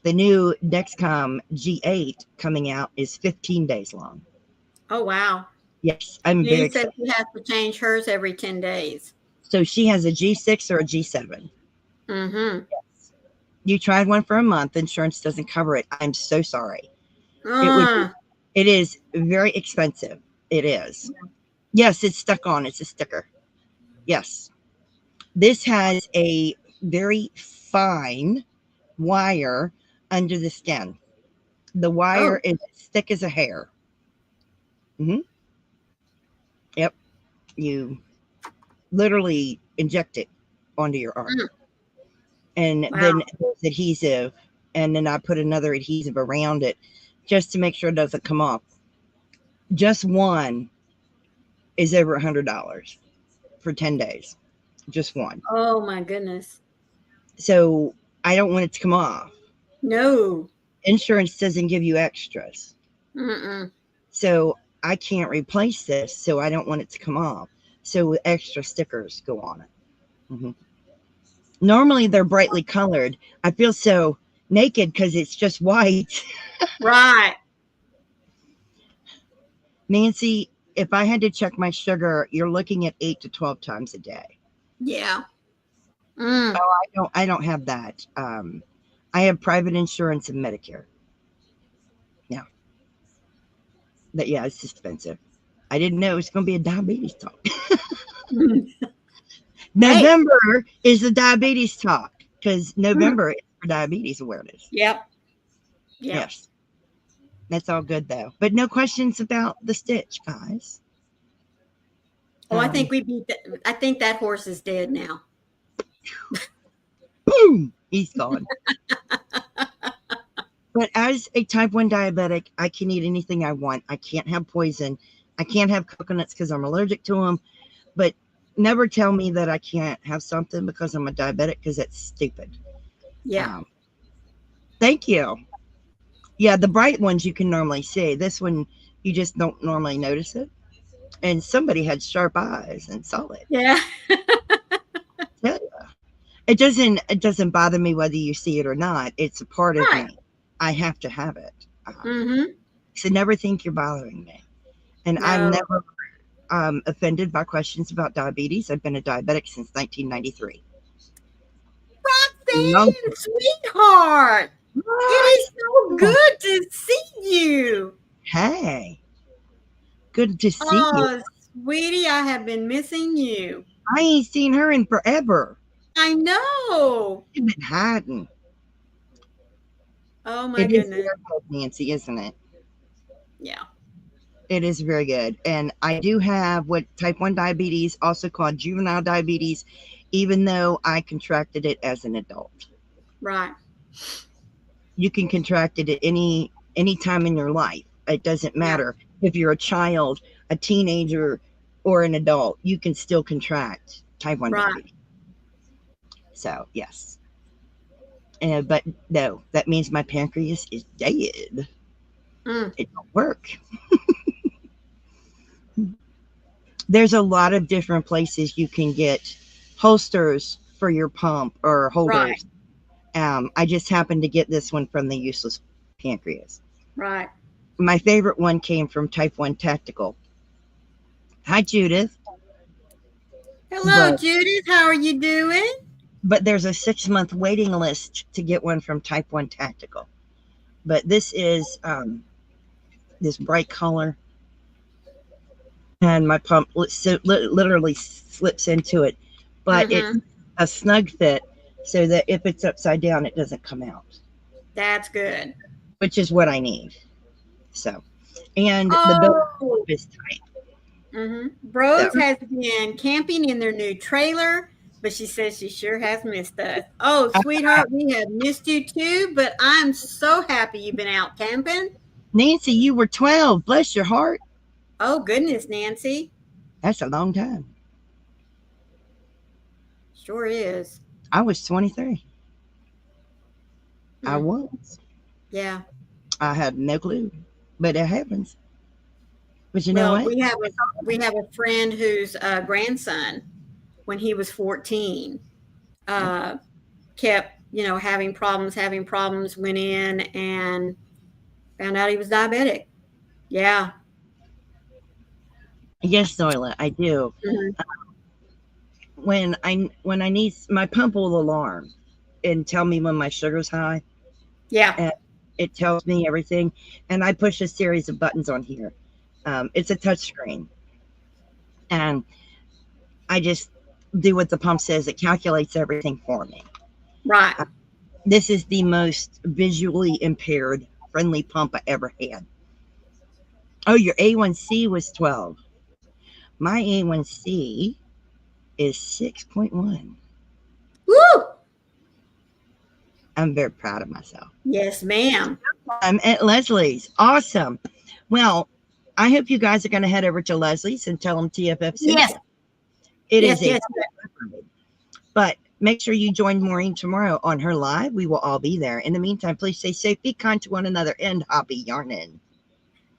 Speaker 1: The new Dexcom G8 coming out is 15 days long.
Speaker 2: Oh, wow.
Speaker 1: Yes, I'm very
Speaker 2: Lynn says
Speaker 1: excited.
Speaker 2: she has to change hers every 10 days.
Speaker 1: So she has a G6 or a G7.
Speaker 2: Mm-hmm.
Speaker 1: Yes. You tried one for a month. Insurance doesn't cover it. I'm so sorry.
Speaker 2: Uh,
Speaker 1: It is very expensive. It is. Yes, it's stuck on. It's a sticker. Yes. This has a very fine wire under the skin. The wire
Speaker 2: oh,
Speaker 1: is as thick as a hair. Mm-hmm. Yep. You literally inject it onto your arm. And
Speaker 2: wow.
Speaker 1: then there's adhesive. And then I put another adhesive around it just to make sure it doesn't come off. Just one is over $100 for 10 days. Just one.
Speaker 2: Oh, my goodness.
Speaker 1: So I don't want it to come off.
Speaker 2: No.
Speaker 1: Insurance doesn't give you extras.
Speaker 2: Mm-mm.
Speaker 1: So I can't replace this. So I don't want it to come off. So extra stickers go on it. Mm-hmm. Normally they're brightly colored. I feel so naked because it's just white.
Speaker 2: Right.
Speaker 1: Nancy, if I had to check my sugar, you're looking at 8 to 12 times a day.
Speaker 2: Yeah. Mm.
Speaker 1: Oh, I don't have that. I have private insurance and Medicare. Yeah. But yeah, it's expensive. I didn't know it was going to be a diabetes talk. November is the diabetes talk because November is for diabetes awareness.
Speaker 2: Yep.
Speaker 1: Yes. That's all good though. But no questions about the stitch, guys.
Speaker 2: Oh, I think we beat that. I think that horse is dead now.
Speaker 1: Boom! He's gone. But as a type 1 diabetic, I can eat anything I want. I can't have poison. I can't have coconuts because I'm allergic to them. But never tell me that I can't have something because I'm a diabetic because that's stupid.
Speaker 2: Yeah.
Speaker 1: Thank you. Yeah, the bright ones you can normally see. This one, you just don't normally notice it. And somebody had sharp eyes and saw it.
Speaker 2: Yeah.
Speaker 1: Yeah. It doesn't bother me whether you see it or not. It's a part of me. I have to have it. So never think you're bothering me. And I'm never offended by questions about diabetes. I've been a diabetic since 1993.
Speaker 2: Roxanne, sweetheart. It is so good to see you.
Speaker 1: Hey. Good to see you.
Speaker 2: Oh, sweetie, I have been missing you.
Speaker 1: I ain't seen her in forever.
Speaker 2: I know.
Speaker 1: She's been hiding.
Speaker 2: Oh my
Speaker 1: goodness.
Speaker 2: goodness.
Speaker 1: Good, Nancy, isn't it?
Speaker 2: Yeah.
Speaker 1: It is very good. And I do have what type 1 diabetes, also called juvenile diabetes, even though I contracted it as an adult.
Speaker 2: Right.
Speaker 1: You can contract it at any time in your life. It doesn't matter if you're a child, a teenager, or an adult. You can still contract type 1 diabetes. So, yes. But no, that means my pancreas is dead. It don't work. There's a lot of different places you can get holsters for your pump or holders. Right. I just happened to get this one from the Useless Pancreas.
Speaker 2: Right.
Speaker 1: My favorite one came from Type 1 Tactical. Hi, Judith.
Speaker 2: Hello, Judith. How are you doing?
Speaker 1: But there's a 6-month waiting list to get one from Type 1 Tactical. But this is this bright color. And my pump literally slips into it. But it's a snug fit so that if it's upside down, it doesn't come out.
Speaker 2: That's good.
Speaker 1: Which is what I need. So, and the belt is tight.
Speaker 2: Rose has been camping in their new trailer, but she says she sure has missed us. Oh, sweetheart, we have missed you too, but I'm so happy you've been out camping.
Speaker 1: Nancy, you were 12. Bless your heart.
Speaker 2: Oh, goodness, Nancy.
Speaker 1: That's a long time.
Speaker 2: Sure is.
Speaker 1: I was 23. I
Speaker 2: Hmm.
Speaker 1: was.
Speaker 2: Yeah.
Speaker 1: I had no clue, but it happens. But you know
Speaker 2: Well,
Speaker 1: what?
Speaker 2: we have a friend whose grandson, when he was 14, uh, kept, having problems, went in and found out he was diabetic. Yeah.
Speaker 1: Yes, Zoila, I do.
Speaker 2: Mhm.
Speaker 1: When I need my pump will alarm and tell me when my sugar's high,
Speaker 2: Yeah.
Speaker 1: and it tells me everything. And I push a series of buttons on here. It's a touch screen, and I just do what the pump says. It calculates everything for me.
Speaker 2: Right.
Speaker 1: This is the most visually impaired friendly pump I ever had. Oh, your A1C was 12. My A1C is 6.1.
Speaker 2: Woo!
Speaker 1: I'm very proud of myself.
Speaker 2: Yes, ma'am.
Speaker 1: I'm at Leslie's. Awesome. Well, I hope you guys are going to head over to Leslie's and tell them TFF sent
Speaker 2: Yes.
Speaker 1: you. It
Speaker 2: Yes,
Speaker 1: is
Speaker 2: yes.
Speaker 1: But make sure you join Maureen tomorrow on her live. We will all be there. In the meantime, please stay safe, be kind to one another, and happy yarning.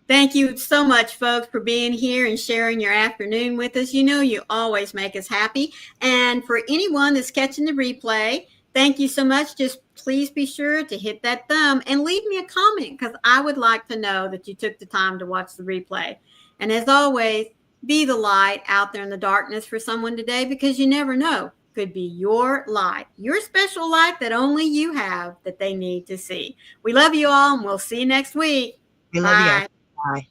Speaker 2: Thank you so much, folks, for being here and sharing your afternoon with us. You always make us happy. And for anyone that's catching the replay, thank you so much. Just please be sure to hit that thumb and leave me a comment, because I would like to know that you took the time to watch the replay. And as always, be the light out there in the darkness for someone today, because you never know. Could be your light, your special light that only you have, that they need to see. We love you all, and we'll see you next week.
Speaker 1: We love you
Speaker 2: Bye.
Speaker 1: guys. Bye.